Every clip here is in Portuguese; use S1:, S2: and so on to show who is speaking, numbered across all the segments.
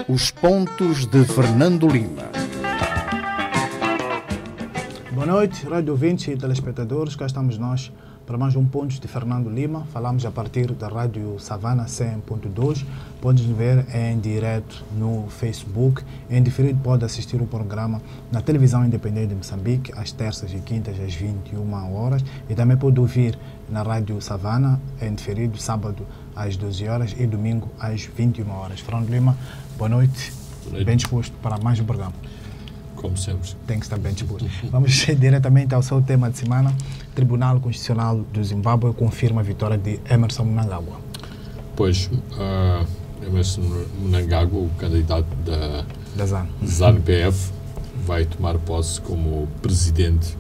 S1: Os pontos de Fernando Lima.
S2: Boa noite, rádio ouvintes e telespectadores. Cá estamos nós para mais um Pontos de Fernando Lima. Falamos a partir da rádio Savana 100.2. Podes ver em direto no Facebook. Em diferido pode assistir o programa na televisão independente de Moçambique às terças e quintas às 21 horas. E também pode ouvir na rádio Savana em diferido sábado às 12 horas e domingo às 21 horas. Fernando Lima, boa noite. Bem disposto para mais um programa.
S3: Como sempre.
S2: Tem que estar bem disposto. Vamos diretamente ao seu tema de semana. Tribunal Constitucional do Zimbábue confirma a vitória de Emmerson Mnangagwa.
S3: Pois, Emmerson Mnangagwa, o candidato da ZANU-PF, vai tomar posse como presidente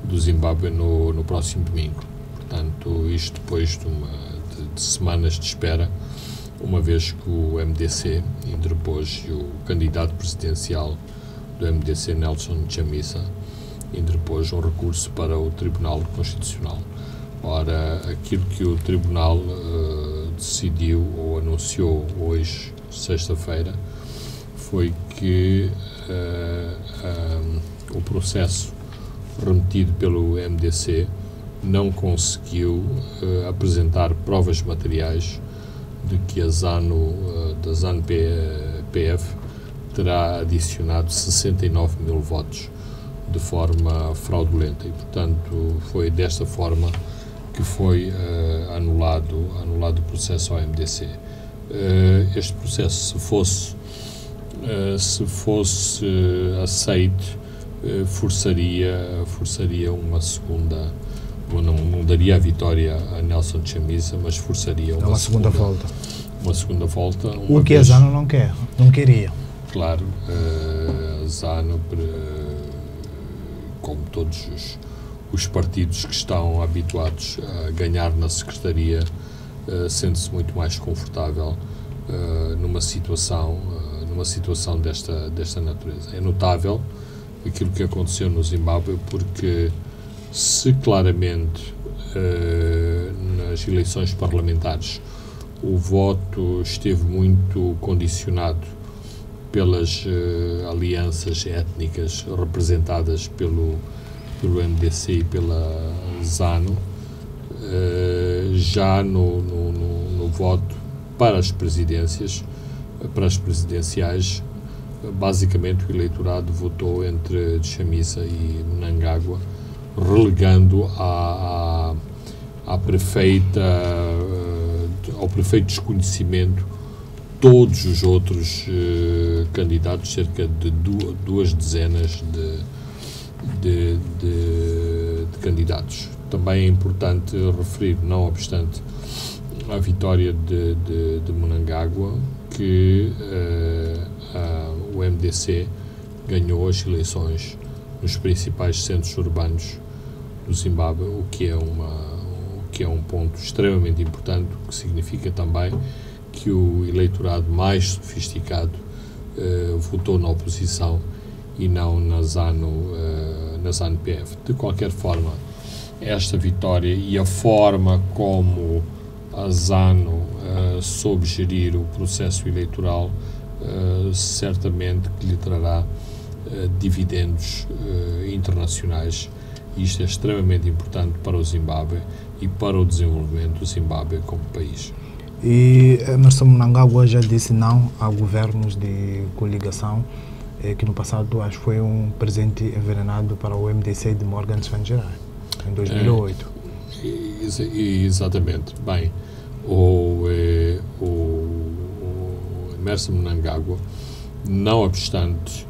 S3: do Zimbábue no próximo domingo. Portanto, isto depois de semanas de espera, uma vez que o MDC interpôs e o candidato presidencial do MDC, Nelson Chamisa, interpôs um recurso para o Tribunal Constitucional. Ora, aquilo que o Tribunal decidiu ou anunciou hoje, sexta-feira, foi que o processo remetido pelo MDC não conseguiu apresentar provas materiais de que a ZANU-PF terá adicionado 69 mil votos de forma fraudulenta e, portanto, foi desta forma que foi anulado o processo ao MDC. Este processo, se fosse aceito, forçaria uma segunda, não daria a vitória a Nelson Chamisa, mas forçaria uma segunda volta. Uma segunda volta.
S2: O que a ZANU não queria.
S3: Claro, a ZANU, como todos os partidos que estão habituados a ganhar na Secretaria, sente-se muito mais confortável numa situação desta natureza. É notável aquilo que aconteceu no Zimbábue, porque se claramente nas eleições parlamentares o voto esteve muito condicionado pelas alianças étnicas representadas pelo MDC e pela ZANU, já no voto para as presidenciais, basicamente o eleitorado votou entre Chamisa e Mnangagwa, relegando ao perfeito desconhecimento todos os outros candidatos, cerca de duas dezenas de candidatos. Também é importante referir, não obstante a vitória de Mnangagwa, que o MDC ganhou as eleições nos principais centros urbanos do Zimbábue, o que é um ponto extremamente importante, o que significa também que o eleitorado mais sofisticado votou na oposição e não na ZANU-PF. De qualquer forma, esta vitória e a forma como a ZANU soube gerir o processo eleitoral certamente que lhe trará dividendos internacionais, e isto é extremamente importante para o Zimbábue e para o desenvolvimento do Zimbábue como país.
S2: E Emmerson Mnangagwa já disse não a governos de coligação, que no passado acho que foi um presente envenenado para o MDC de Morgan Tsvangirai, em 2008.
S3: Exatamente. Bem, o Emmerson Mnangagwa, não obstante,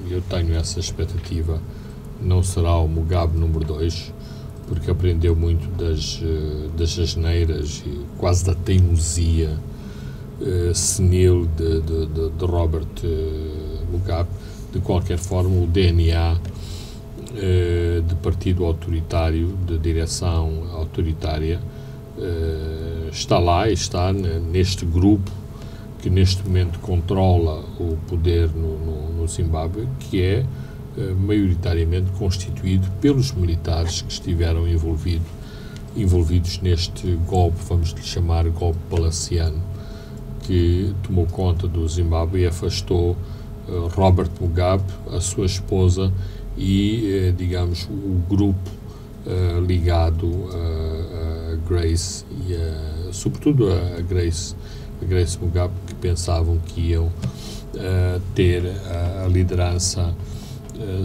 S3: eu tenho essa expectativa, não será o Mugabe número 2, porque aprendeu muito das asneiras e quase da teimosia senil de Robert Mugabe. De qualquer forma, o DNA de partido autoritário, de direção autoritária, está lá e está neste grupo que neste momento controla o poder no Zimbábue, que é maioritariamente constituído pelos militares que estiveram envolvidos neste golpe, vamos lhe chamar golpe palaciano, que tomou conta do Zimbábue e afastou Robert Mugabe, a sua esposa e, digamos, o grupo ligado a Grace e sobretudo a Grace Mugabe, que pensavam que iam ter a liderança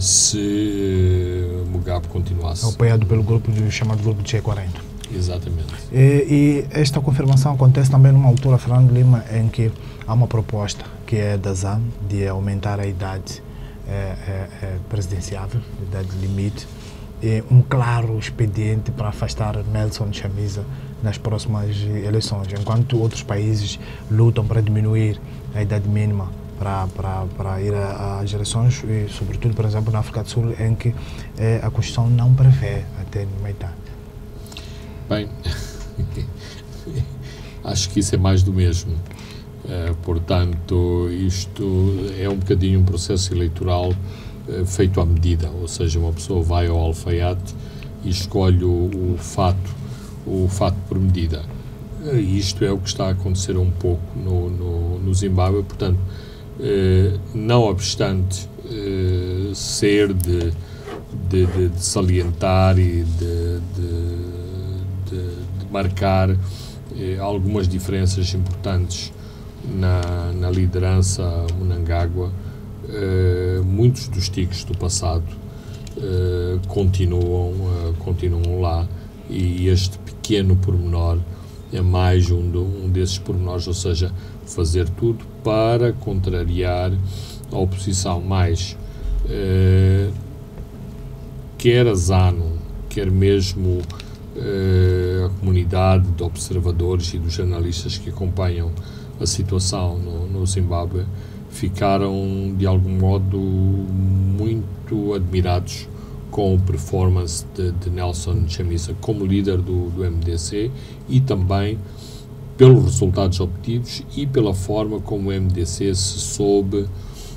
S3: se Mugabe continuasse.
S2: Apoiado pelo grupo chamado grupo de G40.
S3: Exatamente.
S2: E esta confirmação acontece também numa altura, Fernando Lima, em que há uma proposta que é da ZAN de aumentar a idade presidenciável, a idade limite, e um claro expediente para afastar Nelson Chamisa nas próximas eleições, enquanto outros países lutam para diminuir a idade mínima para ir às eleições, e sobretudo, por exemplo, na África do Sul, em que a Constituição não prevê até uma idade.
S3: Bem, acho que isso é mais do mesmo. Portanto, isto é um bocadinho um processo eleitoral feito à medida, ou seja, uma pessoa vai ao alfaiate e escolhe o fato por medida. Isto é o que está a acontecer um pouco no Zimbábue. Portanto, não obstante ser de salientar e de marcar algumas diferenças importantes na liderança Mnangagwa, muitos dos tiques do passado continuam lá, e este pequeno pormenor é mais um desses pormenores, ou seja, fazer tudo para contrariar a oposição, mais quer a ZANU, quer mesmo a comunidade de observadores e dos jornalistas que acompanham a situação no Zimbábue ficaram, de algum modo, muito admirados com a performance de Nelson Chamisa como líder do MDC, e também pelos resultados obtidos e pela forma como o MDC se soube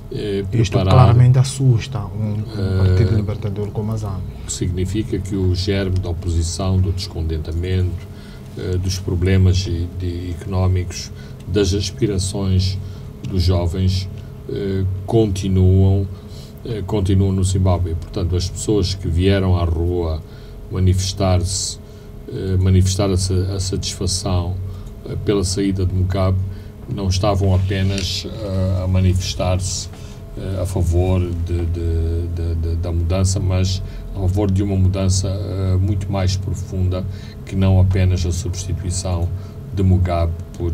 S3: preparar.
S2: Isto claramente assusta um partido libertador como a ZANU.
S3: O que significa que o germe da oposição, do descontentamento, dos problemas económicos, das aspirações dos jovens continuam no Zimbábue. Portanto, as pessoas que vieram à rua manifestar a satisfação pela saída de Mugabe não estavam apenas a manifestar-se a favor da mudança, mas a favor de uma mudança muito mais profunda, que não apenas a substituição de Mugabe por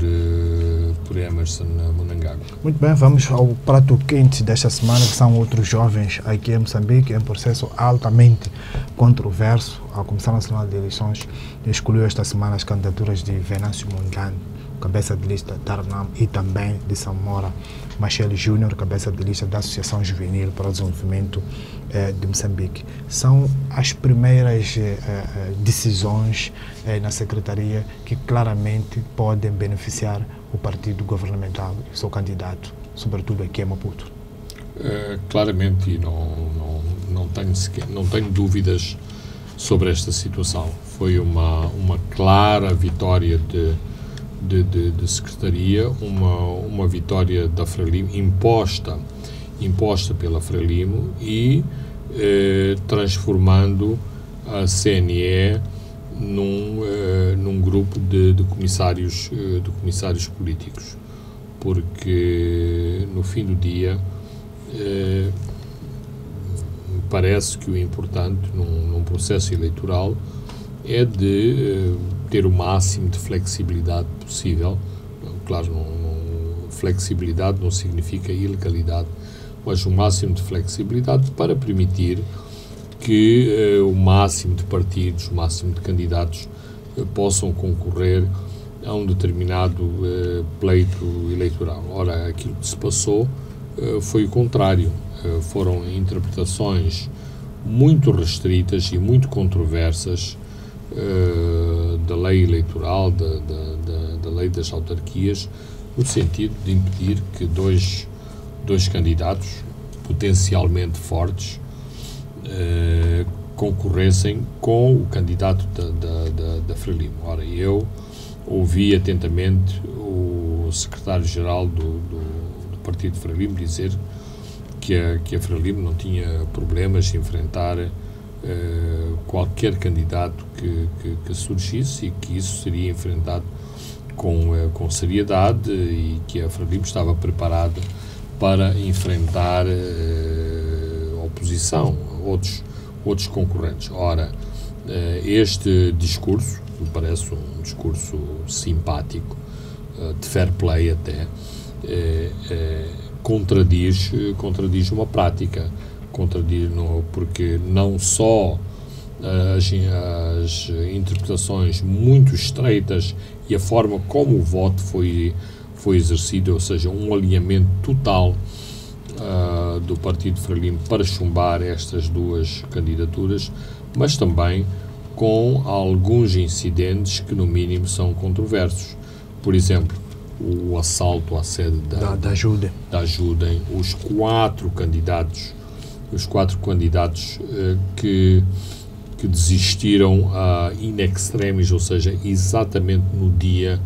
S3: Emmerson Mnangagwa.
S2: Muito bem, vamos ao prato quente desta semana, que são outros jovens aqui em Moçambique, em processo altamente controverso. A Comissão Nacional de Eleições escolheu esta semana as candidaturas de Venâncio Mondlane, cabeça de lista da Arnam, e também de Samora Machel Júnior, cabeça de lista da Associação Juvenil para o Desenvolvimento de Moçambique. São as primeiras decisões na Secretaria que claramente podem beneficiar o partido governamental e seu candidato, sobretudo aqui em Maputo.
S3: Claramente, e não tenho dúvidas sobre esta situação. Foi uma clara vitória de Secretaria, uma vitória da Frelimo, imposta pela Frelimo, e transformando a CNE num grupo de comissários políticos, porque no fim do dia me parece que o importante num processo eleitoral é de ter o máximo de flexibilidade possível. Claro, flexibilidade não significa ilegalidade, mas o máximo de flexibilidade para permitir que o máximo de partidos, o máximo de candidatos possam concorrer a um determinado pleito eleitoral. Ora, aquilo que se passou foi o contrário. Foram interpretações muito restritas e muito controversas da lei eleitoral, da lei das autarquias, no sentido de impedir que dois candidatos potencialmente fortes concorressem com o candidato da Frelimo. Ora, eu ouvi atentamente o o secretário-geral do Partido Frelimo dizer que a Frelimo não tinha problemas de enfrentar qualquer candidato que surgisse, e que isso seria enfrentado com seriedade, e que a Frelimo estava preparada para enfrentar oposição, outros concorrentes. Ora, este discurso, me parece um discurso simpático, de fair play até, contradiz uma prática, porque não só as interpretações muito estreitas e a forma como o voto foi exercido, ou seja, um alinhamento total do Partido Frelimo para chumbar estas duas candidaturas, mas também com alguns incidentes que, no mínimo, são controversos. Por exemplo, o assalto à sede da Ajudem, os quatro candidatos que desistiram in extremis, ou seja, exatamente no dia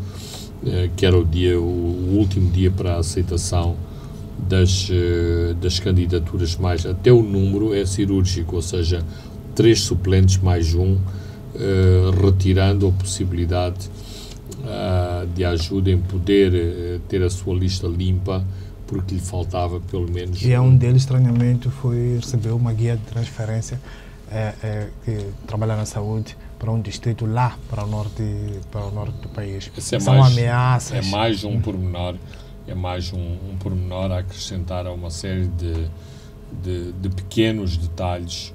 S3: que era o último dia para a aceitação das candidaturas, mais até o número é cirúrgico, ou seja, 3 suplentes mais um, retirando a possibilidade de ajuda em poder ter a sua lista limpa, porque lhe faltava pelo menos...
S2: E um deles, estranhamente, recebeu uma guia de transferência que trabalha na saúde para um distrito lá, para o norte do país. São ameaças.
S3: É mais um pormenor, a acrescentar a uma série de pequenos detalhes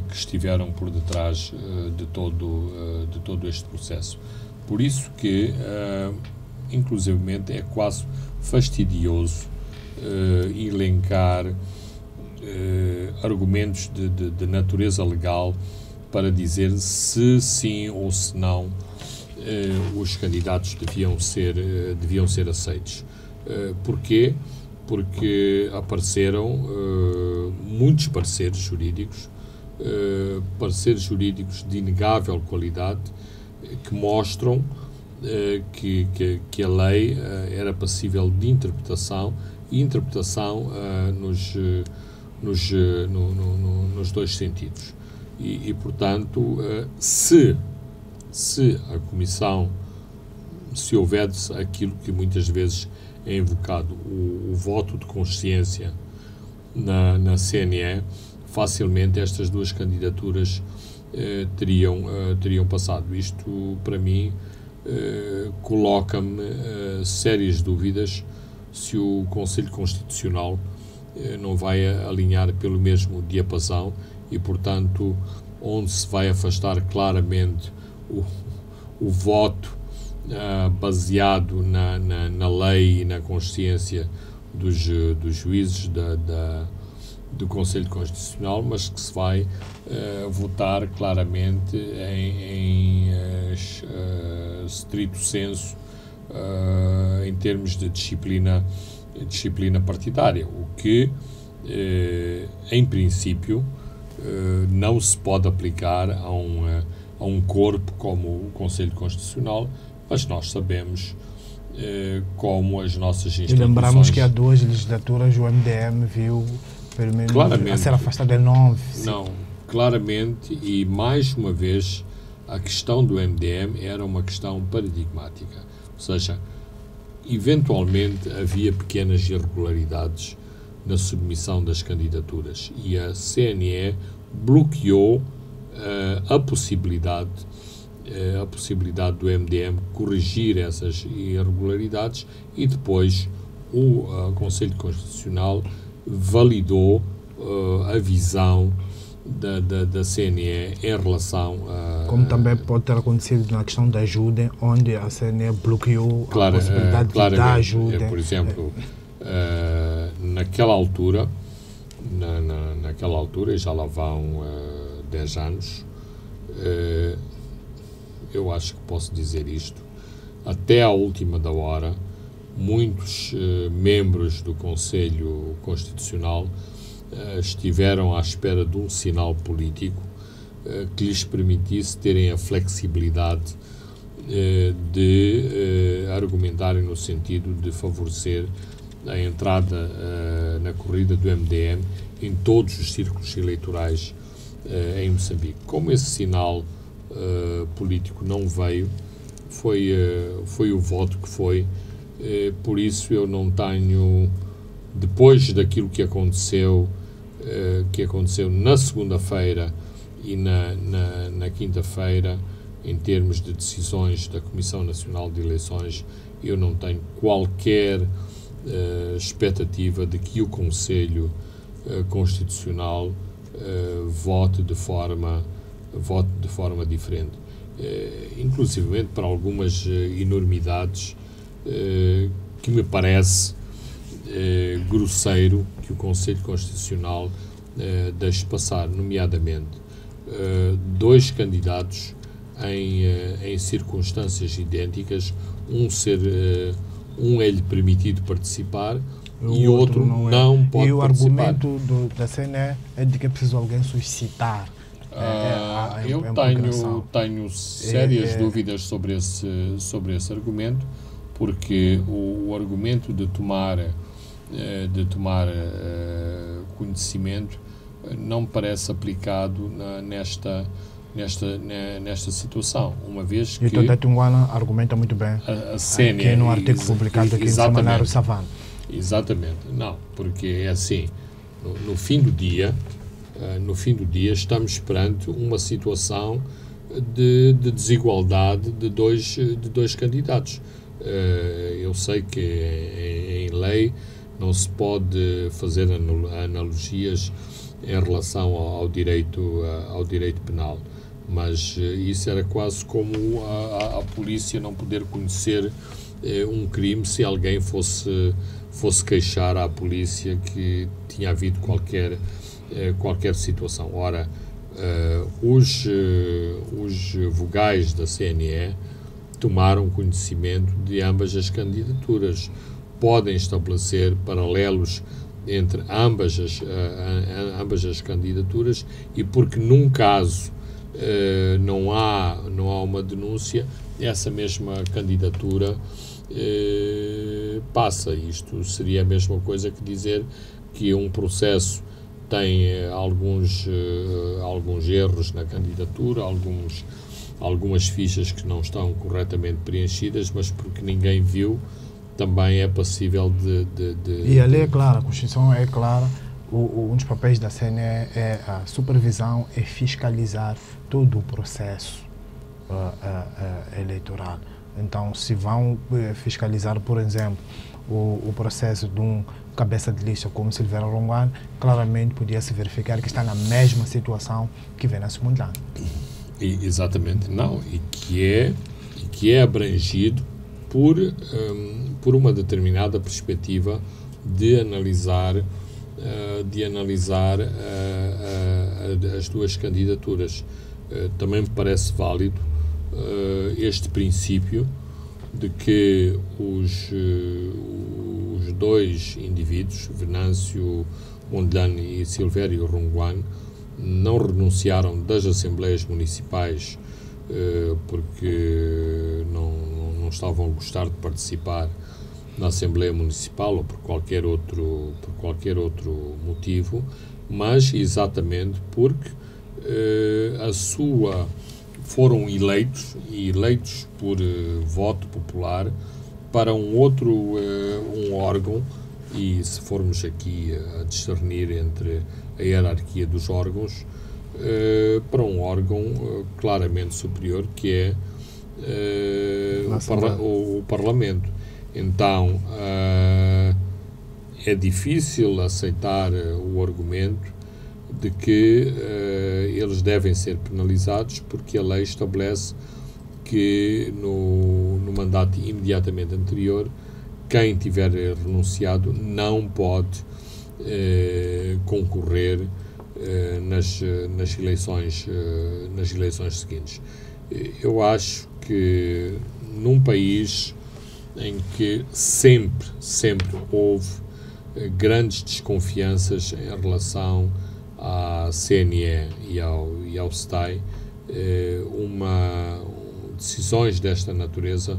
S3: que estiveram por detrás de todo este processo. Por isso que, inclusivamente, é quase fastidioso elencar argumentos de natureza legal para dizer se sim ou se não os candidatos deviam ser aceitos. Porquê? Porque apareceram muitos pareceres jurídicos de inegável qualidade, que mostram que a lei era passível de interpretação, e interpretação nos dois sentidos. E portanto, se a Comissão, se houver aquilo que muitas vezes é invocado, o voto de consciência na CNE, facilmente estas duas candidaturas teriam passado. Isto, para mim, coloca-me sérias dúvidas se o Conselho Constitucional não vai alinhar pelo mesmo diapasão e, portanto, onde se vai afastar claramente o voto baseado na lei e na consciência dos juízes do Conselho Constitucional, mas que se vai votar claramente em estrito senso em termos de disciplina partidária, o que, em princípio, não se pode aplicar a um corpo como o Conselho Constitucional, mas nós sabemos como as nossas instituições...
S2: E lembramos que há 2 legislaturas o MDM viu, pelo menos, a ser afastado de 9.
S3: Não, claramente, e mais uma vez, a questão do MDM era uma questão paradigmática. Ou seja, eventualmente havia pequenas irregularidades na submissão das candidaturas e a CNE bloqueou a possibilidade do MDM corrigir essas irregularidades, e depois o Conselho Constitucional validou a visão da CNE em relação a...
S2: Como também pode ter acontecido na questão da ajuda, onde a CNE bloqueou a possibilidade de dar ajuda.
S3: Por exemplo, naquela altura, e já lá vão 10 anos, eu acho que posso dizer isto, até à última da hora, muitos membros do Conselho Constitucional estiveram à espera de um sinal político que lhes permitisse terem a flexibilidade de argumentarem no sentido de favorecer a entrada na corrida do MDM em todos os círculos eleitorais em Moçambique. Como esse sinal político não veio, foi o voto que foi, por isso eu não tenho, depois daquilo que aconteceu na segunda-feira e na quinta-feira, em termos de decisões da Comissão Nacional de Eleições, eu não tenho qualquer expectativa de que o Conselho Constitucional vote de forma diferente. Inclusivamente para algumas enormidades que me parece grosseiro que o Conselho Constitucional deixe passar, nomeadamente dois candidatos em circunstâncias idênticas, um é-lhe permitido participar e outro não pode participar.
S2: E o argumento da CNE é de que é preciso alguém suscitar.
S3: Eu tenho sérias dúvidas sobre esse argumento, porque o argumento de tomar conhecimento não me parece aplicado nesta situação, uma vez que...
S2: E o Tetunguana argumenta muito bem
S3: a CNE,
S2: aqui no artigo publicado aqui no Semanário Savana.
S3: Exatamente, não, porque é assim, no fim do dia estamos perante uma situação de desigualdade de dois candidatos. Eu sei que em lei não se pode fazer analogias em relação ao direito penal, mas isso era quase como a polícia não poder conhecer um crime se alguém fosse queixar à polícia que tinha havido qualquer situação. Ora, os vogais da CNE tomaram conhecimento de ambas as candidaturas, podem estabelecer paralelos entre ambas as candidaturas, e porque num caso não há uma denúncia, essa mesma candidatura passa. Isto seria a mesma coisa que dizer que um processo tem alguns erros na candidatura, algumas fichas que não estão corretamente preenchidas, mas porque ninguém viu, também é passível de...
S2: E a lei é clara, a Constituição é clara, um dos papéis da CNE é a supervisão e fiscalizar todo o processo eleitoral. Então, se vão fiscalizar, por exemplo, o processo de um cabeça de lista como Silveira Ronguane, claramente podia-se verificar que está na mesma situação que Venâncio Mondlane.
S3: Exatamente, não, e que é abrangido por uma determinada perspectiva de analisar as duas candidaturas. Também me parece válido este princípio de que os dois indivíduos, Venâncio Mondlane e Silvério Ronguane, não renunciaram das Assembleias Municipais porque não estavam a gostar de participar na Assembleia Municipal ou por qualquer outro motivo, mas exatamente porque foram eleitos por voto popular para um órgão, e se formos aqui a discernir entre a hierarquia dos órgãos, para um órgão claramente superior, que é o Parlamento. Então, é difícil aceitar o argumento de que eles devem ser penalizados, porque a lei estabelece que no mandato imediatamente anterior, quem tiver renunciado não pode concorrer nas eleições seguintes. Eu acho que num país em que sempre houve grandes desconfianças em relação à CNE e ao STAI, decisões desta natureza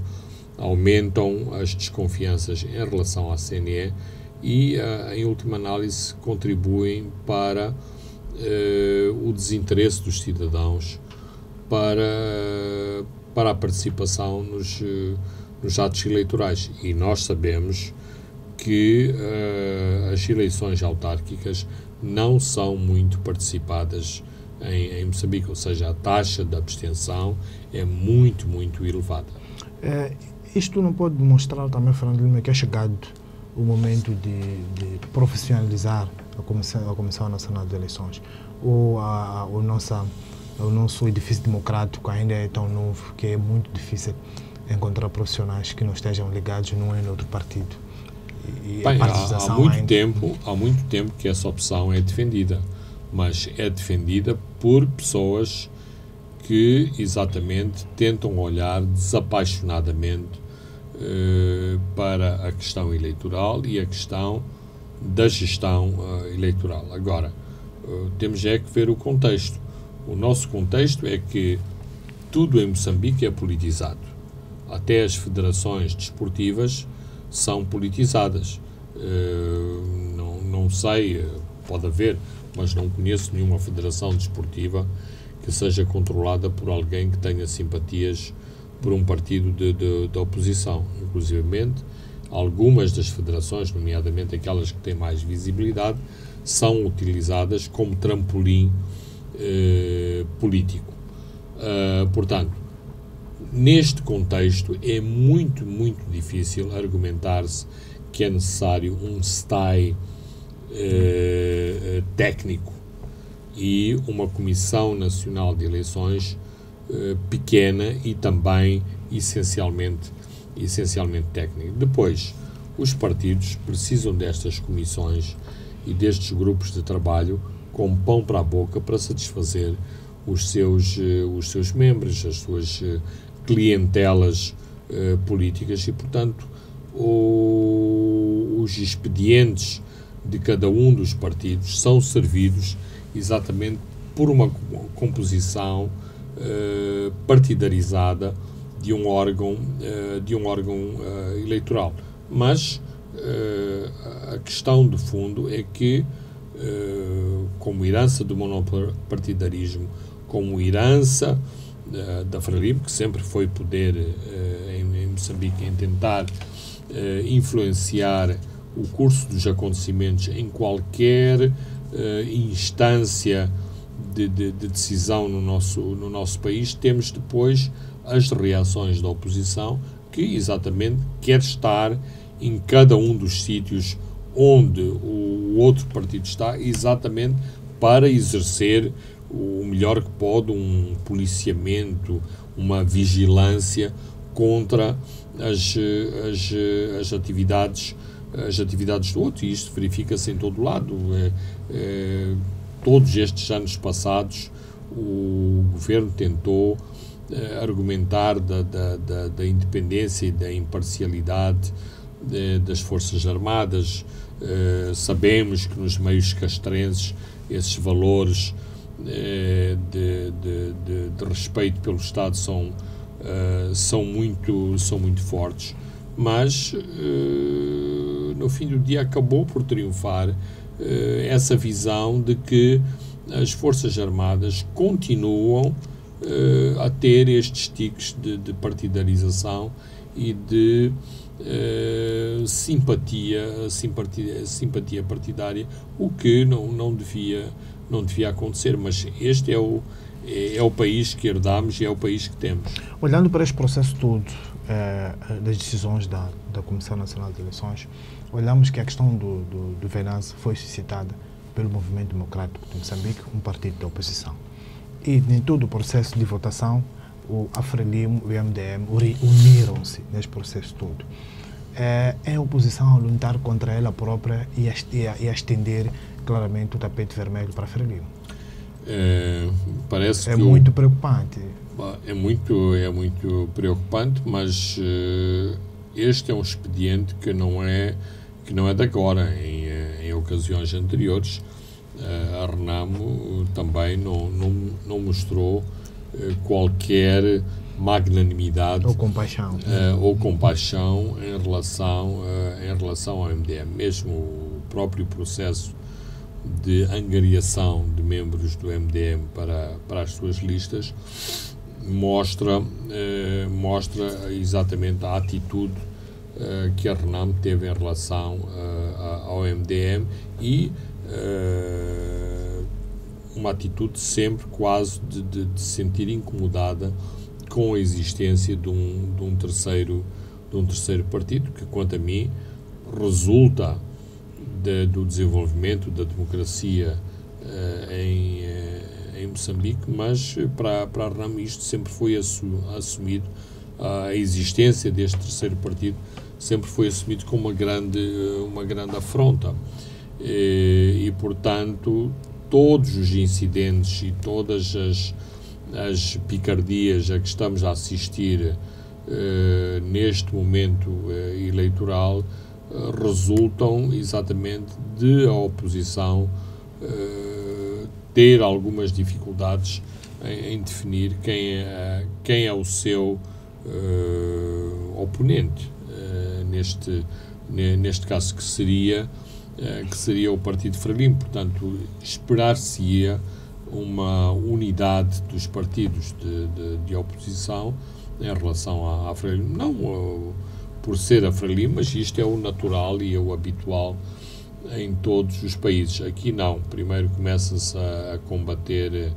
S3: aumentam as desconfianças em relação à CNE e, em última análise, contribuem para o desinteresse dos cidadãos para a participação nos atos eleitorais. E nós sabemos que as eleições autárquicas não são muito participadas em Moçambique, ou seja, a taxa de abstenção é muito, muito elevada.
S2: Isto não pode demonstrar também, Fernando Lima, que é chegado o momento de profissionalizar a Comissão Nacional de Eleições. O nosso edifício democrático ainda é tão novo que é muito difícil encontrar profissionais que não estejam ligados num e outro partido.
S3: Bem, há muito tempo que essa opção é defendida, mas é defendida por pessoas que exatamente tentam olhar desapaixonadamente para a questão eleitoral e a questão da gestão eleitoral. Agora, temos que ver o contexto. O nosso contexto é que tudo em Moçambique é politizado. Até as federações desportivas são politizadas. Não sei, pode haver, mas não conheço nenhuma federação desportiva que seja controlada por alguém que tenha simpatias por um partido de oposição. Inclusivamente, algumas das federações, nomeadamente aquelas que têm mais visibilidade, são utilizadas como trampolim político. Portanto, neste contexto é muito, muito difícil argumentar-se que é necessário um STAI técnico e uma Comissão Nacional de Eleições pequena e também essencialmente técnica. Depois, os partidos precisam destas comissões e destes grupos de trabalho com pão para a boca para satisfazer os seus membros, as suas clientelas políticas e, portanto, os expedientes de cada um dos partidos são servidos exatamente por uma composição partidarizada de um órgão eleitoral. Mas a questão de fundo é que, como herança do monopartidarismo, como herança da Frelimo, que sempre foi poder em Moçambique em tentar influenciar o curso dos acontecimentos em qualquer instância de decisão no nosso país, temos depois as reações da oposição, que exatamente quer estar em cada um dos sítios onde o outro partido está, exatamente para exercer o melhor que pode um policiamento, uma vigilância contra as atividades do outro. E isto verifica-se em todo lado. Todos estes anos passados o governo tentou argumentar da independência e da imparcialidade das Forças Armadas. Sabemos que nos meios castrenses esses valores de respeito pelo Estado são muito fortes, mas no fim do dia acabou por triunfar essa visão de que as Forças Armadas continuam a ter estes tiques de partidarização e de simpatia partidária, o que não devia acontecer, mas este é o país que herdamos e é o país que temos.
S2: Olhando para este processo todo das decisões da Comissão Nacional de Eleições, olhamos que a questão do Venance foi suscitada pelo Movimento Democrático de Moçambique, um partido da oposição. E em todo o processo de votação, a Frelimo e o MDM uniram-se neste processo todo. É a oposição a lutar contra ela própria e a estender claramente o tapete vermelho para a Frelimo.
S3: Parece
S2: que muito preocupante.
S3: É muito preocupante, mas este é um expediente que não é de agora. Em ocasiões anteriores, a Renamo também não mostrou qualquer magnanimidade
S2: ou compaixão,
S3: em relação ao MDM. Mesmo o próprio processo de angariação de membros do MDM para as suas listas mostra exatamente a atitude que a Renamo teve em relação ao MDM e uma atitude sempre quase de se sentir incomodada com a existência de um terceiro partido, que, quanto a mim, resulta do desenvolvimento da democracia em Moçambique, mas para a Renamo isto sempre foi assumido, a existência deste terceiro partido sempre foi assumido como uma grande afronta. E, portanto, todos os incidentes e todas as picardias a que estamos a assistir neste momento eleitoral resultam exatamente de a oposição ter algumas dificuldades em definir quem é o seu oponente, neste caso que seria o Partido Frelimo. Portanto, esperar-se-ia uma unidade dos partidos de oposição em relação à Frelimo. Não por ser a Frelimo, mas isto é o natural e é o habitual em todos os países. Aqui não. Primeiro começa-se a combater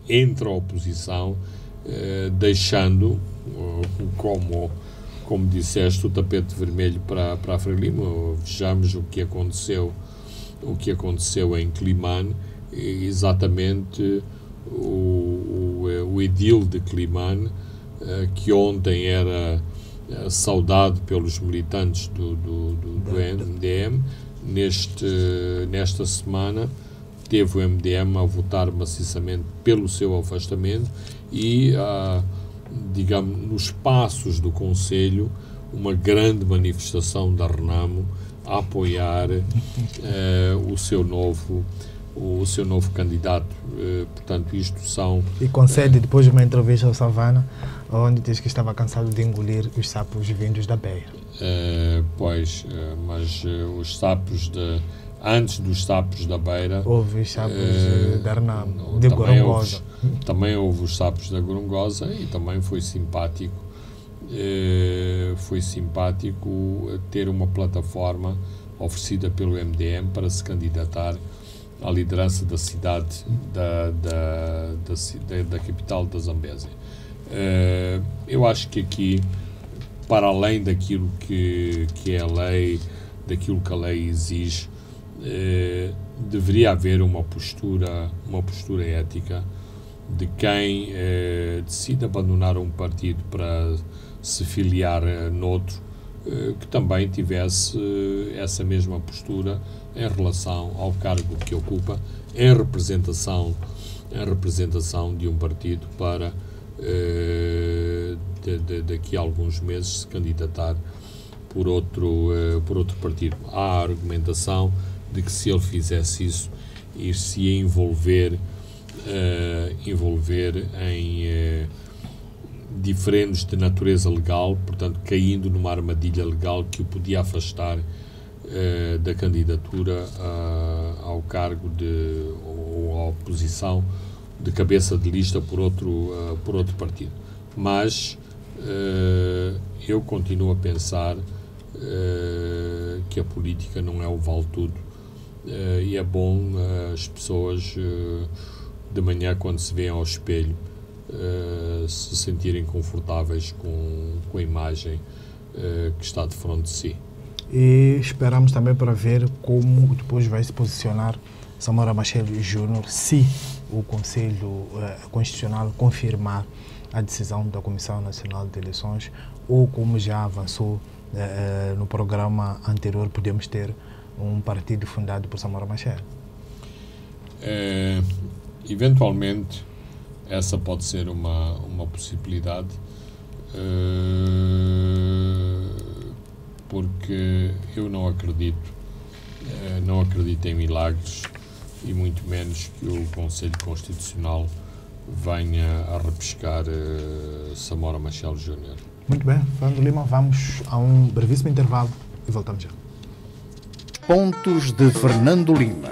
S3: entre a oposição, deixando, como disseste, o tapete vermelho para a Frelimo. Vejamos o que aconteceu em Climane. Exatamente o edil de Climane, que ontem era saudado pelos militantes do MDM, nesta semana teve o MDM a votar maciçamente pelo seu afastamento e, digamos, nos passos do Conselho, uma grande manifestação da Renamo a apoiar o seu novo candidato. Portanto, isto são... E
S2: concede depois de uma entrevista ao Savana, onde diz que estava cansado de engolir os sapos vindos da Beira.
S3: Mas os sapos antes dos sapos da Beira...
S2: Houve os sapos da Renamo, de Gorongosa.
S3: Também houve os sapos da Gorongosa e também foi simpático. Foi simpático ter uma plataforma oferecida pelo MDM para se candidatar à liderança da cidade da capital da Zambésia. Eu acho que aqui, para além daquilo que é a lei, daquilo que a lei exige, deveria haver uma postura ética de quem decide abandonar um partido para se filiar noutro, que também tivesse essa mesma postura em relação ao cargo que ocupa, em representação de um partido para daqui a alguns meses se candidatar por outro partido. Há a argumentação de que se ele fizesse isso, ir-se envolver em diferentes de natureza legal, portanto caindo numa armadilha legal que o podia afastar da candidatura ao cargo ou à posição de cabeça de lista por outro partido. Mas eu continuo a pensar que a política não é o vale-tudo, e é bom as pessoas de manhã, quando se veem ao espelho, se sentirem confortáveis com a imagem que está de frente de si.
S2: E esperamos também para ver como depois vai se posicionar Samora Machel Júnior se o Conselho Constitucional confirmar a decisão da Comissão Nacional de Eleições, ou como já avançou no programa anterior, podemos ter um partido fundado por Samora Machel.
S3: Eventualmente essa pode ser uma possibilidade, porque eu não acredito em milagres, e muito menos que o Conselho Constitucional venha a repescar Samora Machel Júnior.
S2: Muito bem, Fernando Lima, vamos a um brevíssimo intervalo e voltamos já.
S1: Pontos de Fernando Lima.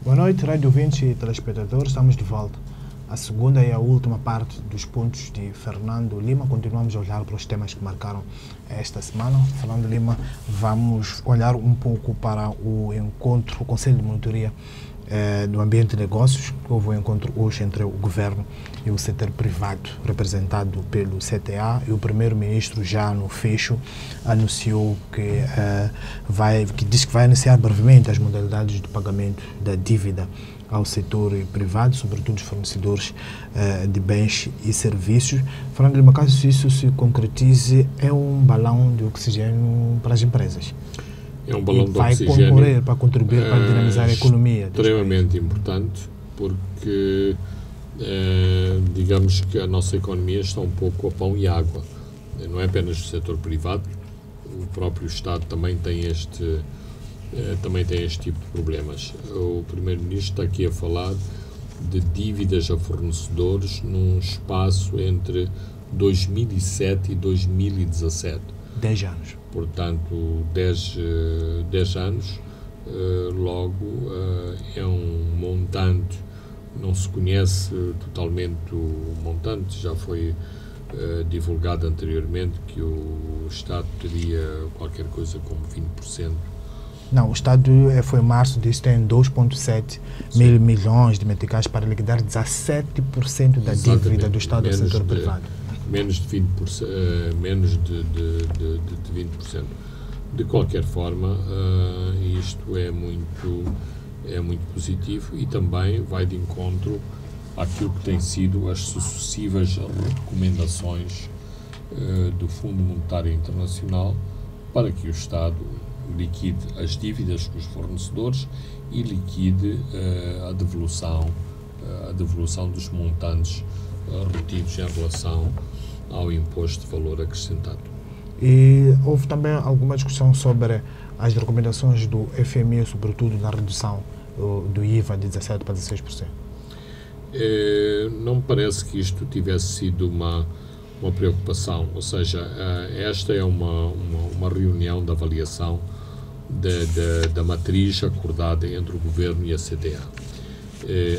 S2: Boa noite, rádio ouvintes e telespectadores. Estamos de volta. A segunda e a última parte dos pontos de Fernando Lima. Continuamos a olhar para os temas que marcaram esta semana. Fernando Lima, vamos olhar um pouco para o encontro, o Conselho de Monitoria do Ambiente de Negócios. Houve um encontro hoje entre o Governo e o setor privado, representado pelo CTA, e o Primeiro-Ministro, já no fecho, anunciou que diz que vai iniciar brevemente as modalidades de pagamento da dívida ao setor privado, sobretudo os fornecedores de bens e serviços. Fernando Lima, caso isso se concretize, é um balão de oxigênio para as empresas.
S3: É um balão de
S2: oxigênio. Vai concorrer para contribuir para dinamizar a economia.
S3: Extremamente importante, porque digamos que a nossa economia está um pouco a pão e água. Não é apenas o setor privado, o próprio Estado também tem este tipo de problemas. O Primeiro-Ministro está aqui a falar de dívidas a fornecedores num espaço entre 2007 e 2017.
S2: 10 anos.
S3: Portanto, 10 anos, logo é um montante, não se conhece totalmente o montante, já foi divulgado anteriormente que o Estado teria qualquer coisa como 20%.
S2: Não, o Estado foi em março, disse que tem 2,7 mil milhões de meticais para liquidar 17% da dívida do Estado ao setor privado.
S3: Menos de 20%. Menos de 20%. De qualquer forma, isto é muito positivo e também vai de encontro àquilo que tem sido as sucessivas recomendações do Fundo Monetário Internacional para que o Estado liquide as dívidas com os fornecedores e liquide a devolução dos montantes retidos em relação ao imposto de valor acrescentado.
S2: E houve também alguma discussão sobre as recomendações do FMI, sobretudo na redução do IVA de 17% para 16%?
S3: Não me parece que isto tivesse sido uma preocupação, ou seja, esta é uma reunião de avaliação da matriz acordada entre o Governo e a CTA.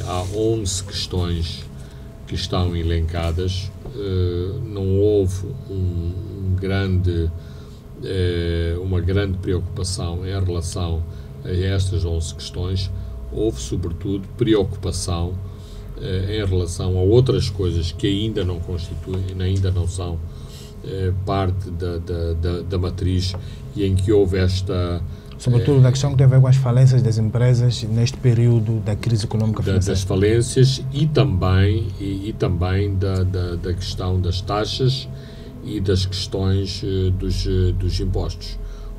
S3: Há 11 questões que estão elencadas, não houve uma grande preocupação em relação a estas 11 questões, houve sobretudo preocupação em relação a outras coisas que ainda não constituem, ainda não são parte da matriz e em que houve esta...
S2: Sobretudo na questão que tem a ver com as falências das empresas neste período da crise económica financeira.
S3: Das falências e também da questão das taxas e das questões dos impostos.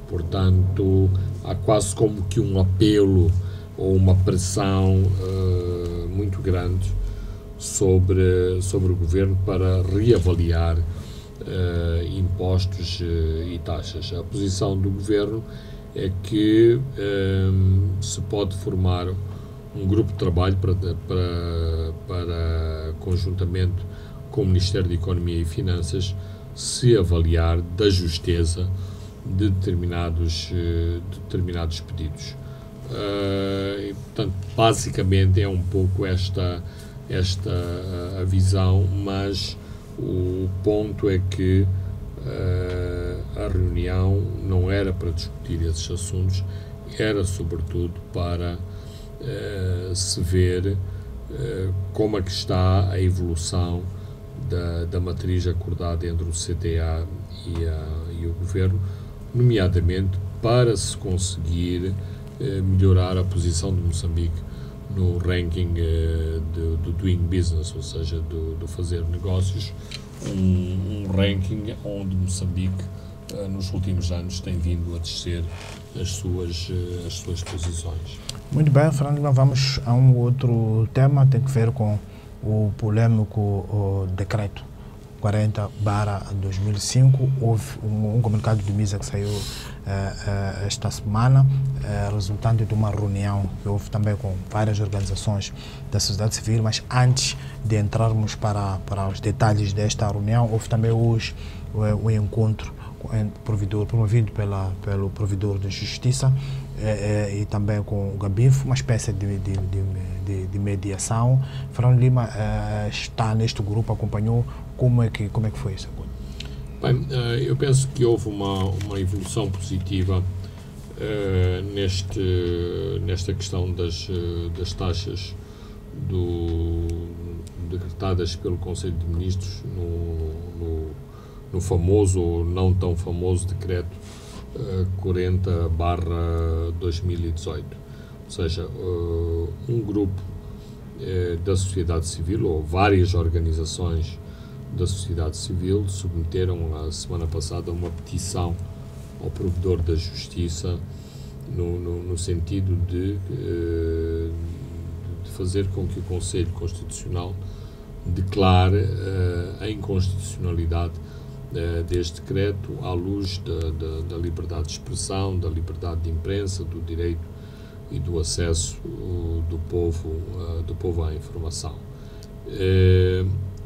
S3: Portanto, há quase como que um apelo ou uma pressão muito grande sobre o Governo para reavaliar impostos e taxas. A posição do Governo é que se pode formar um grupo de trabalho para conjuntamente com o Ministério da Economia e Finanças, se avaliar da justeza de determinados pedidos. E, portanto, basicamente é um pouco esta a visão, mas o ponto é que a reunião não era para discutir esses assuntos, era sobretudo para se ver como é que está a evolução da matriz acordada entre o CTA e o Governo, nomeadamente para se conseguir melhorar a posição de Moçambique no ranking do Doing Business, ou seja, do fazer negócios, um ranking onde Moçambique nos últimos anos tem vindo a descer as suas posições.
S2: Muito bem, Fernando, vamos a um outro tema, tem que ver com o polêmico decreto 40/2005. Houve um comunicado do MISA que saiu esta semana, resultante de uma reunião que houve também com várias organizações da sociedade civil, mas antes de entrarmos para os detalhes desta reunião, houve também hoje o encontro promovido pelo provedor de justiça e também com o Gabinfo, uma espécie de mediação. Fernando Lima está neste grupo, acompanhou. Como é que foi isso?
S3: Bem, eu penso que houve uma evolução positiva nesta questão das taxas decretadas pelo Conselho de Ministros no famoso ou não tão famoso decreto 40/2018. Ou seja, um grupo da sociedade civil, ou várias organizações da sociedade civil, submeteram a semana passada uma petição ao provedor da justiça no sentido de fazer com que o Conselho Constitucional declare a inconstitucionalidade deste decreto à luz da liberdade de expressão, da liberdade de imprensa, do direito e do acesso do povo à informação.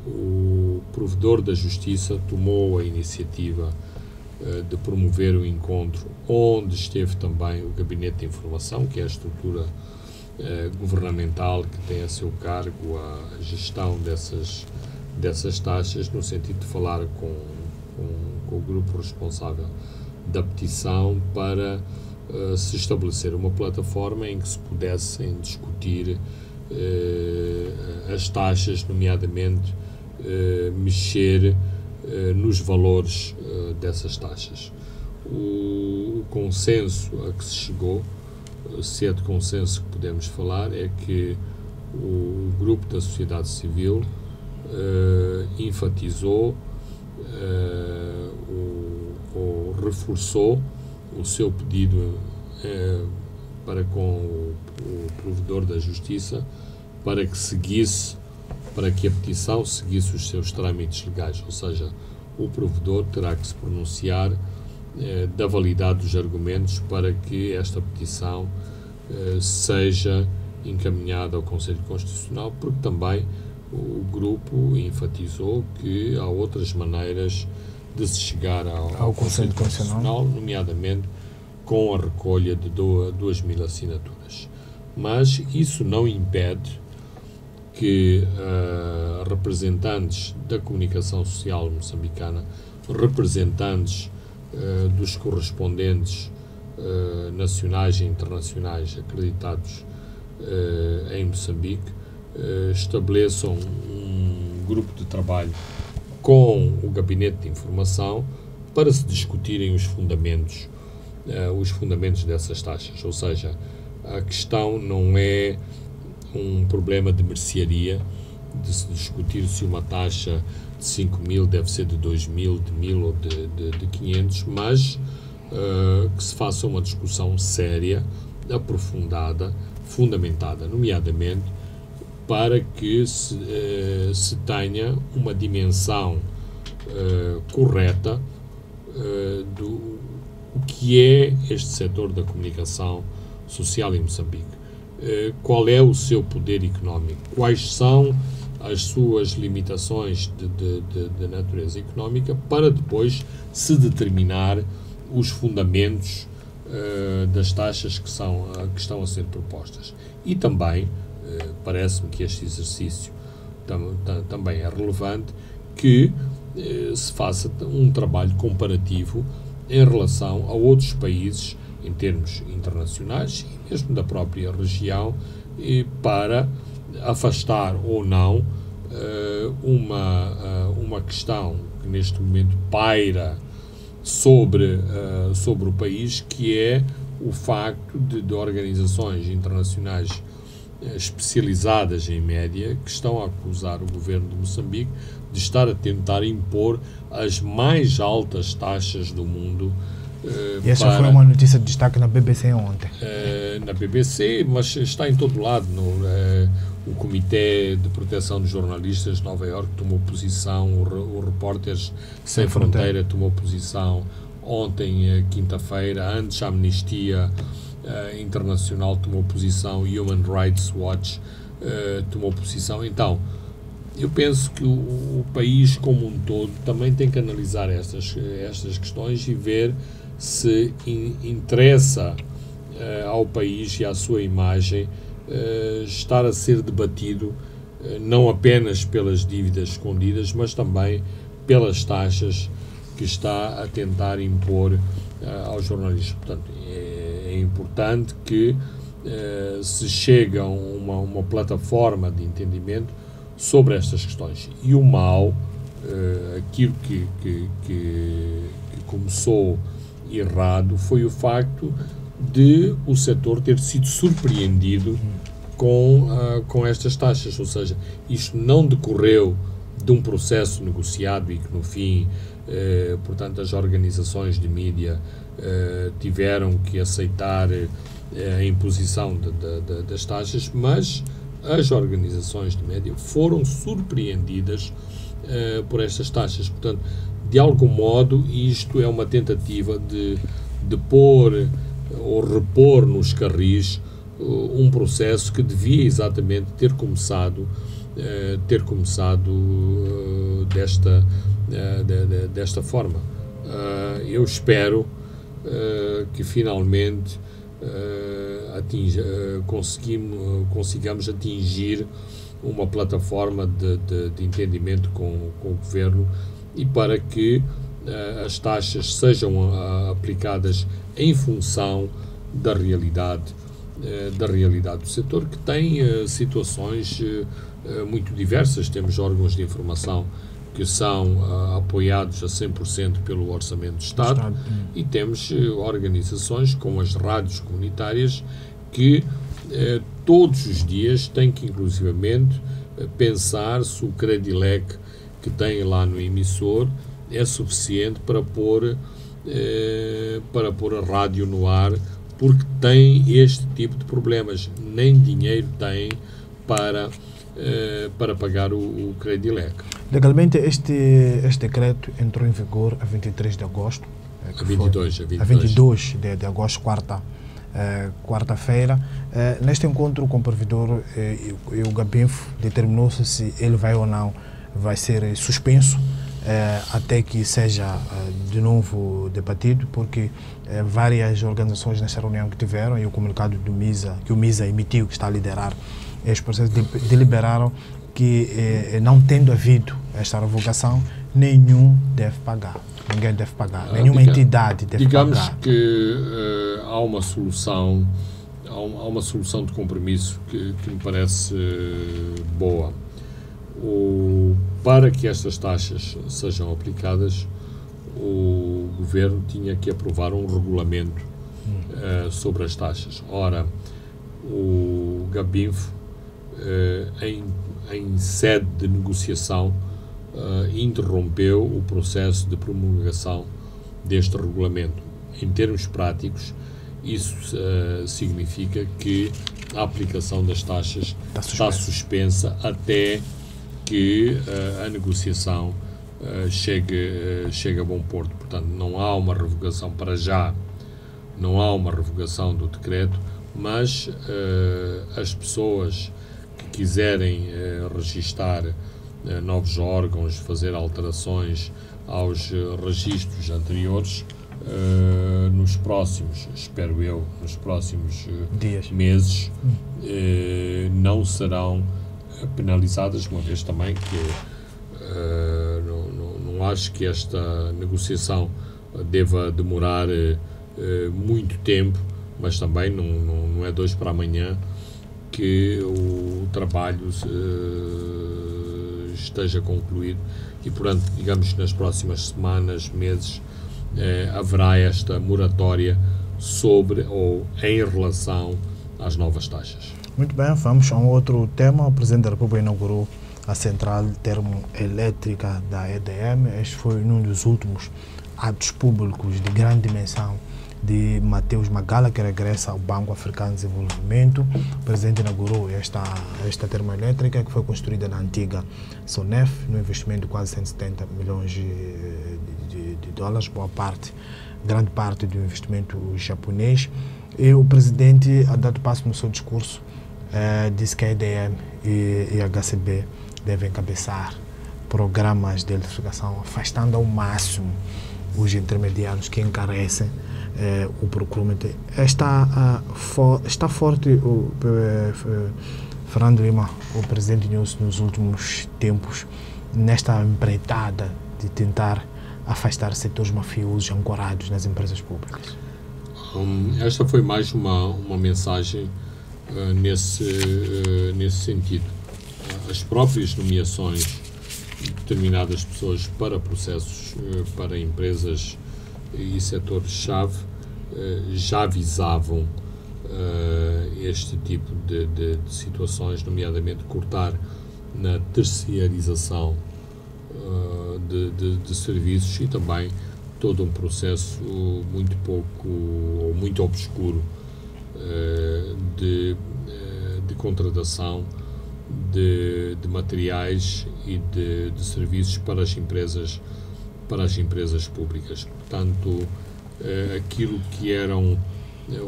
S3: O provedor da justiça tomou a iniciativa de promover o encontro, onde esteve também o Gabinete de Informação, que é a estrutura governamental que tem a seu cargo a gestão dessas taxas, no sentido de falar com o grupo responsável da petição para se estabelecer uma plataforma em que se pudessem discutir as taxas, nomeadamente mexer nos valores dessas taxas. O consenso a que se chegou, se é de consenso que podemos falar, é que o grupo da sociedade civil enfatizou ou reforçou o seu pedido para com o provedor da justiça para que a petição seguisse os seus trâmites legais, ou seja, o provedor terá que se pronunciar da validade dos argumentos para que esta petição seja encaminhada ao Conselho Constitucional, porque também o grupo enfatizou que há outras maneiras de se chegar ao Conselho Constitucional, nomeadamente com a recolha de 2.000 assinaturas. Mas isso não impede que representantes da comunicação social moçambicana, representantes dos correspondentes nacionais e internacionais acreditados em Moçambique, estabeleçam um grupo de trabalho com o Gabinete de Informação para se discutirem os fundamentos dessas taxas. Ou seja, a questão não é um problema de mercearia, de se discutir se uma taxa de 5.000 deve ser de 2.000, de 1.000 ou de 500, mas que se faça uma discussão séria, aprofundada, fundamentada, nomeadamente para que se tenha uma dimensão correta do que é este setor da comunicação social em Moçambique. Qual é o seu poder económico? Quais são as suas limitações de natureza económica, para depois se determinar os fundamentos das taxas que estão a ser propostas. E também, parece-me que este exercício também é relevante, que se faça um trabalho comparativo em relação a outros países, em termos internacionais e mesmo da própria região, para afastar ou não uma questão que neste momento paira sobre o país, que é o facto de organizações internacionais especializadas em média que estão a acusar o governo de Moçambique de estar a tentar impor as mais altas taxas do mundo.
S2: E essa foi uma notícia de destaque na BBC ontem.
S3: Na BBC, mas está em todo lado. o Comitê de Proteção dos Jornalistas de Nova Iorque tomou posição, o Repórteres Sem Fronteira tomou posição ontem, quinta-feira, antes a Amnistia Internacional tomou posição, Human Rights Watch tomou posição. Então, eu penso que o país como um todo também tem que analisar estas questões e ver se interessa ao país e à sua imagem estar a ser debatido não apenas pelas dívidas escondidas, mas também pelas taxas que está a tentar impor aos jornalistas. Portanto, é importante que se chegue a uma plataforma de entendimento sobre estas questões. E o mal, aquilo que começou errado, foi o facto de o setor ter sido surpreendido com estas taxas, ou seja, isto não decorreu de um processo negociado e que no fim, portanto, as organizações de mídia tiveram que aceitar a imposição das taxas, mas as organizações de mídia foram surpreendidas por estas taxas. Portanto, de algum modo, isto é uma tentativa de pôr ou repor nos carris um processo que devia exatamente ter começado desta forma. Eu espero que finalmente consigamos atingir uma plataforma de entendimento com o Governo e para que as taxas sejam aplicadas em função da realidade do setor, que tem situações muito diversas. Temos órgãos de informação que são apoiados a 100% pelo Orçamento do Estado e temos organizações como as rádios comunitárias que todos os dias têm que inclusivamente pensar se o Credilec que tem lá no emissor é suficiente para pôr a rádio no ar, porque tem este tipo de problemas. Nem dinheiro tem para pagar o Credilec.
S2: Legalmente, este decreto entrou em vigor a 23 de agosto.
S3: A 22
S2: de agosto, quarta-feira. Neste encontro com o provedor, o Gabinfo determinou-se se ele vai ou não vai ser suspenso até que seja de novo debatido, porque várias organizações nessa reunião que tiveram e o comunicado do MISA, que o MISA emitiu, que está a liderar este processo, deliberaram que não tendo havido esta revogação, nenhum deve pagar. Ninguém deve pagar, nenhuma entidade deve pagar.
S3: Digamos que há uma solução de compromisso que me parece boa. Para que estas taxas sejam aplicadas, o Governo tinha que aprovar um regulamento sobre as taxas. Ora, o Gabinfo, em sede de negociação, interrompeu o processo de promulgação deste regulamento. Em termos práticos, isso significa que a aplicação das taxas está suspensa até que a negociação chegue a bom porto. Portanto, não há uma revogação para já, não há uma revogação do decreto, mas as pessoas que quiserem registar novos órgãos, fazer alterações aos registros anteriores, nos próximos, espero eu, nos próximos meses, não serão penalizadas, uma vez também que não acho que esta negociação deva demorar muito tempo, mas também não é de hoje para amanhã que o trabalho esteja concluído e, portanto, digamos que nas próximas semanas, meses, haverá esta moratória sobre ou em relação às novas taxas.
S2: Muito bem, vamos a um outro tema. O Presidente da República inaugurou a central termoelétrica da EDM. Este foi um dos últimos atos públicos de grande dimensão de Mateus Magala, que regressa ao Banco Africano de Desenvolvimento. O presidente inaugurou esta termoelétrica, que foi construída na antiga Sonef, no investimento de quase 170 milhões de dólares, grande parte do investimento japonês. E o presidente, a dado passo no seu discurso, disse que a EDM e a HCB devem encabeçar programas de eletrificação, afastando ao máximo os intermediários que encarecem o procurement. Está forte o Fernando Lima, o presidente nos últimos tempos, nesta empreitada de tentar afastar setores mafiosos ancorados nas empresas públicas.
S3: Esta foi mais uma mensagem nesse sentido. As próprias nomeações de determinadas pessoas para processos, para empresas e setores-chave, já visavam este tipo de situações, nomeadamente cortar na terciarização de serviços e também todo um processo muito obscuro de contratação de materiais e de serviços para as empresas públicas. Portanto, aquilo que eram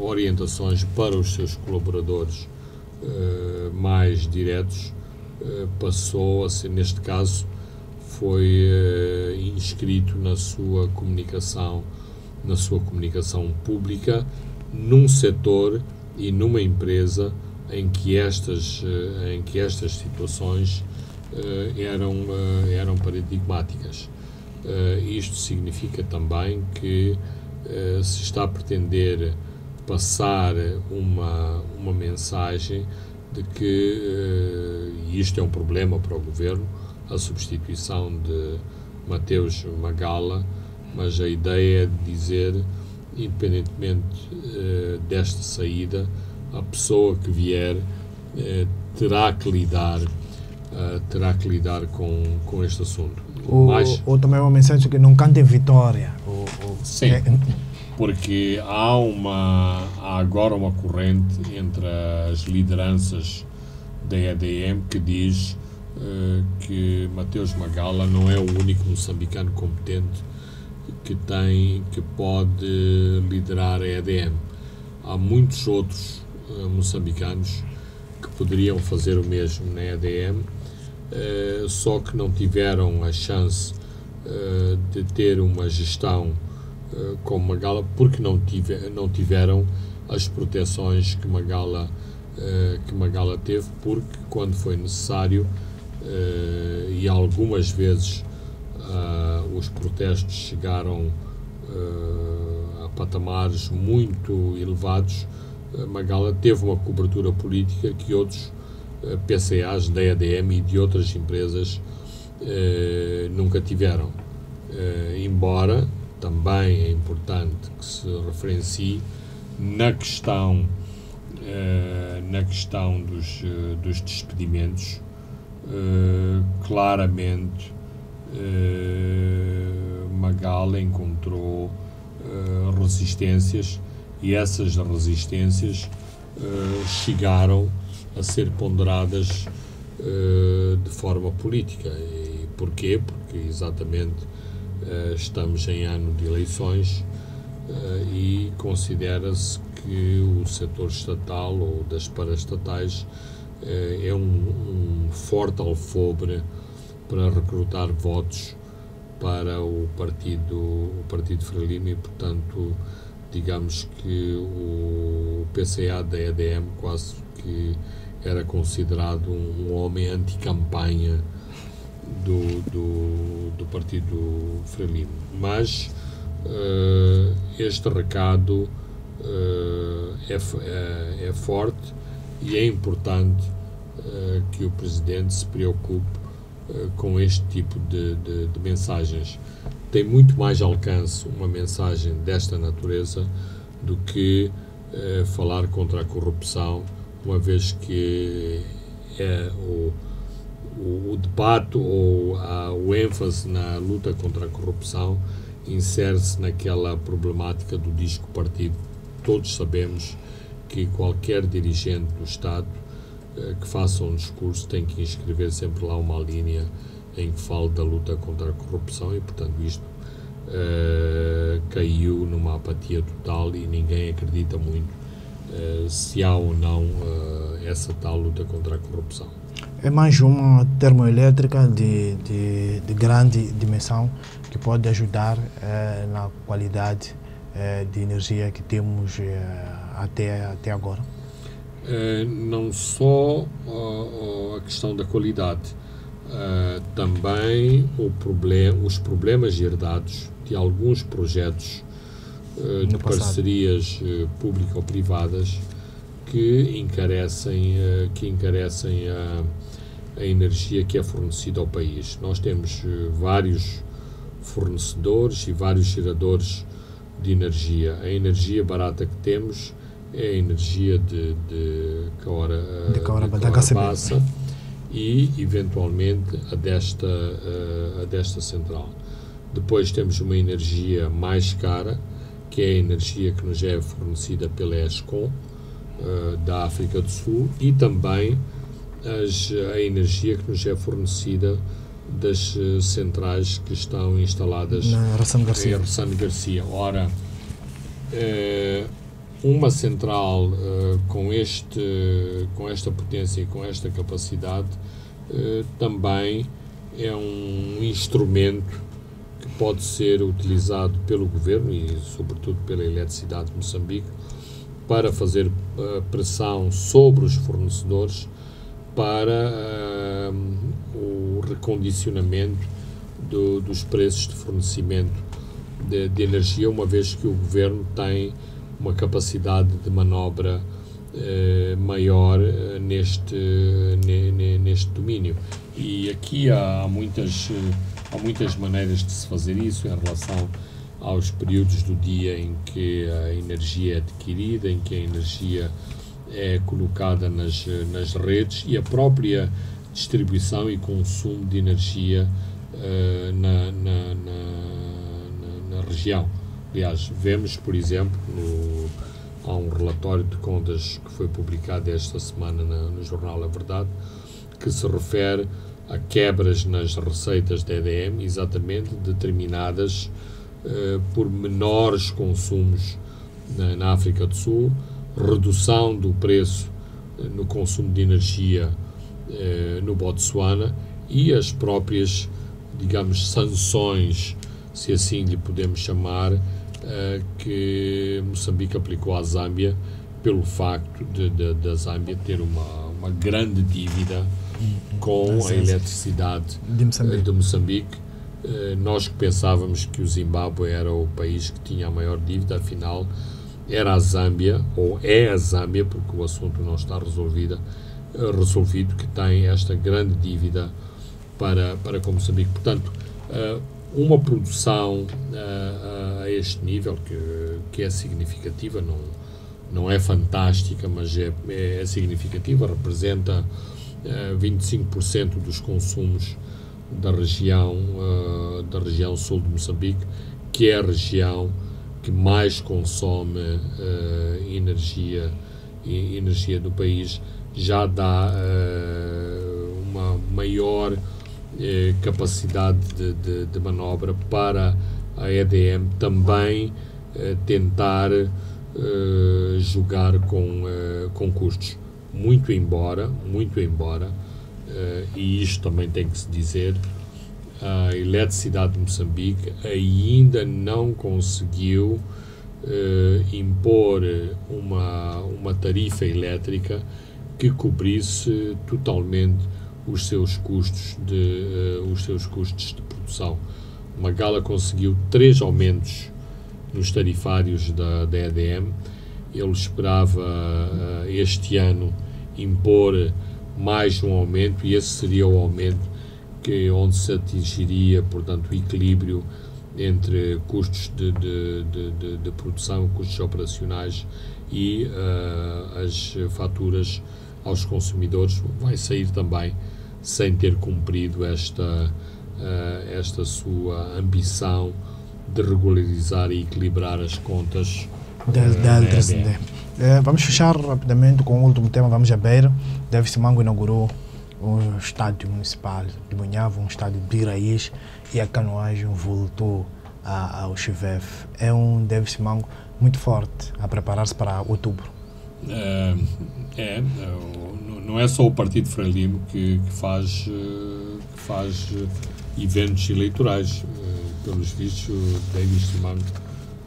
S3: orientações para os seus colaboradores mais diretos passou a ser, neste caso, foi inscrito na sua comunicação pública, num setor e numa empresa em que estas situações eram paradigmáticas. Isto significa também que se está a pretender passar uma mensagem de que isto é um problema para o governo, a substituição de Mateus Magala, mas a ideia é de dizer, independentemente desta saída, a pessoa que vier terá que lidar com este assunto.
S2: Ou também uma mensagem que não cantem vitória.
S3: Sim, porque há agora uma corrente entre as lideranças da EDM que diz que Mateus Magala não é o único moçambicano competente que pode liderar a EDM. Há muitos outros moçambicanos que poderiam fazer o mesmo na EDM, só que não tiveram a chance de ter uma gestão como Magala, porque não tiveram as proteções que Magala teve, porque quando foi necessário, e algumas vezes os protestos chegaram a patamares muito elevados, Magala teve uma cobertura política que outros PCAs da EDM e de outras empresas nunca tiveram. Embora também é importante que se referencie na questão dos despedimentos, claramente Magala encontrou resistências, e essas resistências chegaram a ser ponderadas de forma política. E porquê? Porque exatamente estamos em ano de eleições e considera-se que o setor estatal ou das paraestatais é um forte alfobre para recrutar votos para o Partido Frelimo e, portanto, digamos que o PCA da EDM quase que era considerado um homem anti-campanha do Partido Frelimo. Mas este recado é forte e é importante que o Presidente se preocupe com este tipo de mensagens. Tem muito mais alcance uma mensagem desta natureza do que falar contra a corrupção, uma vez que o debate ou o ênfase na luta contra a corrupção insere-se naquela problemática do disco partido. Todos sabemos que qualquer dirigente do Estado que faça um discurso tem que inscrever sempre lá uma linha em que fale da luta contra a corrupção e, portanto, isto caiu numa apatia total e ninguém acredita muito se há ou não essa tal luta contra a corrupção.
S2: É mais uma termoelétrica de grande dimensão que pode ajudar na qualidade de energia que temos até agora?
S3: Não só a questão da qualidade, também os problemas herdados de alguns projetos de parcerias público-privadas que encarecem a energia que é fornecida ao país. Nós temos vários fornecedores e vários geradores de energia. A energia barata que temos é a energia de Caorabassa e, eventualmente, a desta central. Depois temos uma energia mais cara, que é a energia que nos é fornecida pela ESCOM, da África do Sul, e também a energia que nos é fornecida das centrais que estão instaladas
S2: na Rassano
S3: Garcia. Ora, uma central com esta potência e com esta capacidade também é um instrumento que pode ser utilizado pelo governo e, sobretudo, pela Eletricidade de Moçambique para fazer pressão sobre os fornecedores para o recondicionamento dos preços de fornecimento de energia, uma vez que o governo tem uma capacidade de manobra maior neste domínio. E aqui há muitas maneiras de se fazer isso em relação aos períodos do dia em que a energia é adquirida, em que a energia é colocada nas redes e a própria distribuição e consumo de energia na região. Aliás, vemos, por exemplo, há um relatório de contas que foi publicado esta semana no jornal A Verdade, que se refere a quebras nas receitas da EDM, exatamente determinadas por menores consumos na África do Sul, redução do preço no consumo de energia no Botsuana e as próprias, digamos, sanções, se assim lhe podemos chamar, que Moçambique aplicou à Zâmbia pelo facto da Zâmbia ter uma grande dívida com a eletricidade de Moçambique. Nós que pensávamos que o Zimbábue era o país que tinha a maior dívida, afinal era a Zâmbia, ou é a Zâmbia, porque o assunto não está resolvido, que tem esta grande dívida para com Moçambique. Portanto, uma produção a este nível, que é significativa, não é fantástica, mas é significativa, representa 25% dos consumos da região sul de Moçambique, que é a região que mais consome energia do país, já dá uma maior capacidade de manobra para a EDM também tentar jogar com custos. Muito embora, e isto também tem que se dizer, a Eletricidade de Moçambique ainda não conseguiu impor uma tarifa elétrica que cobrisse totalmente os seus custos de produção. Magala conseguiu 3 aumentos nos tarifários da EDM. Ele esperava este ano impor mais um aumento, e esse seria o aumento onde se atingiria, portanto, o equilíbrio entre custos de produção, custos operacionais e as faturas aos consumidores. Vai sair também sem ter cumprido esta sua ambição de regularizar e equilibrar as contas
S2: da LTCD. Vamos fechar rapidamente com o último tema. Vamos a Beira. David Simango inaugurou o estádio municipal de Munhava, um estádio de raiz, e a canoagem voltou ao CHVF. É um David Simango muito forte a preparar-se para outubro.
S3: Não é só o Partido Frelimo que faz eventos eleitorais. Pelos vistos, o David Simango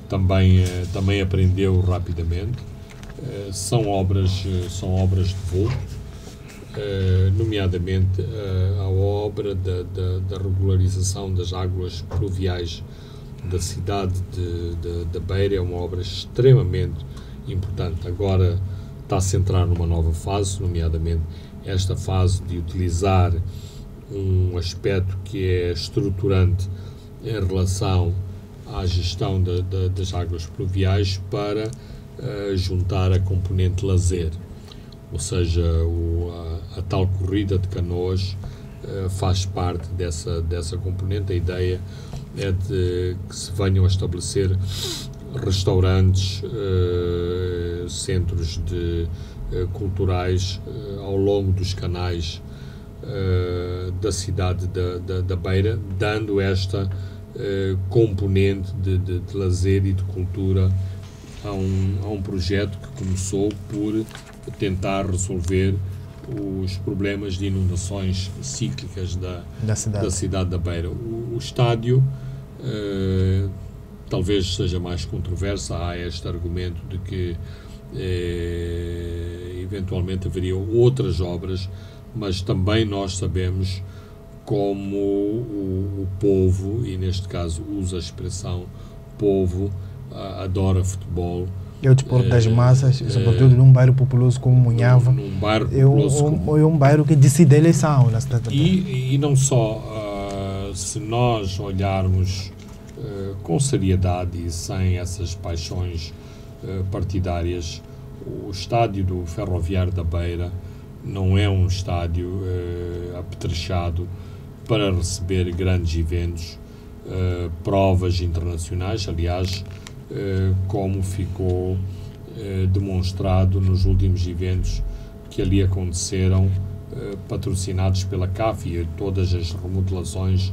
S3: também aprendeu rapidamente. São obras de vulto, nomeadamente a obra da regularização das águas pluviais da cidade de Beira. É uma obra extremamente importante. Agora está-se a entrar numa nova fase, nomeadamente esta fase de utilizar um aspecto que é estruturante em relação à gestão das águas pluviais para juntar a componente lazer, ou seja, a tal corrida de canoas faz parte dessa componente. A ideia é de que se venham a estabelecer restaurantes, centros culturais ao longo dos canais da cidade da Beira, dando esta componente de lazer e de cultura a um projeto que começou por tentar resolver os problemas de inundações cíclicas da cidade da Beira. O estádio talvez seja mais controverso. Há este argumento de que eventualmente haveriam outras obras, mas também nós sabemos como o povo, e neste caso usa a expressão povo, adora futebol.
S2: É o desporto das massas, sobretudo num bairro populoso como Munhava. É um bairro que decide a eleição na cidade.
S3: E não só, se nós olharmos com seriedade e sem essas paixões partidárias, o estádio do Ferroviário da Beira não é um estádio apetrechado para receber grandes eventos, provas internacionais. Aliás, como ficou demonstrado nos últimos eventos que ali aconteceram, patrocinados pela CAF, e todas as remodelações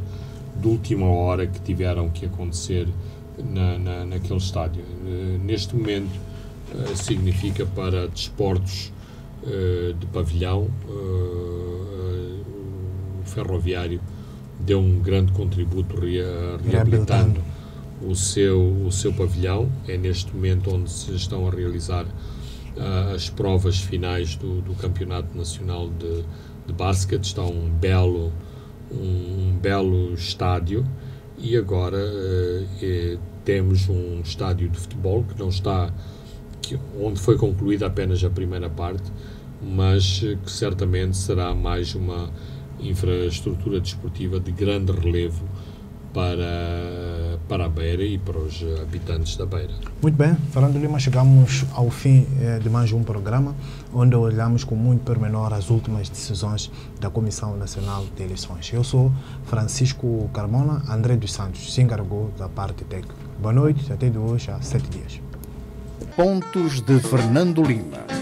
S3: de última hora que tiveram que acontecer naquele estádio. Neste momento, significa para desportos de pavilhão, o Ferroviário deu um grande contributo reabilitando o seu pavilhão. É neste momento onde se estão a realizar as provas finais do Campeonato Nacional de Basquete. Está um belo estádio, e agora temos um estádio de futebol que não está, onde foi concluída apenas a primeira parte, mas que certamente será mais uma infraestrutura desportiva de grande relevo para a Beira e para os habitantes da Beira.
S2: Muito bem, Fernando Lima, chegamos ao fim de mais um programa onde olhamos com muito pormenor as últimas decisões da Comissão Nacional de Eleições. Eu sou Francisco Carmona. André dos Santos se encarregou da parte técnica. Boa noite, até de hoje a 7 dias.
S1: Pontos de Fernando Lima.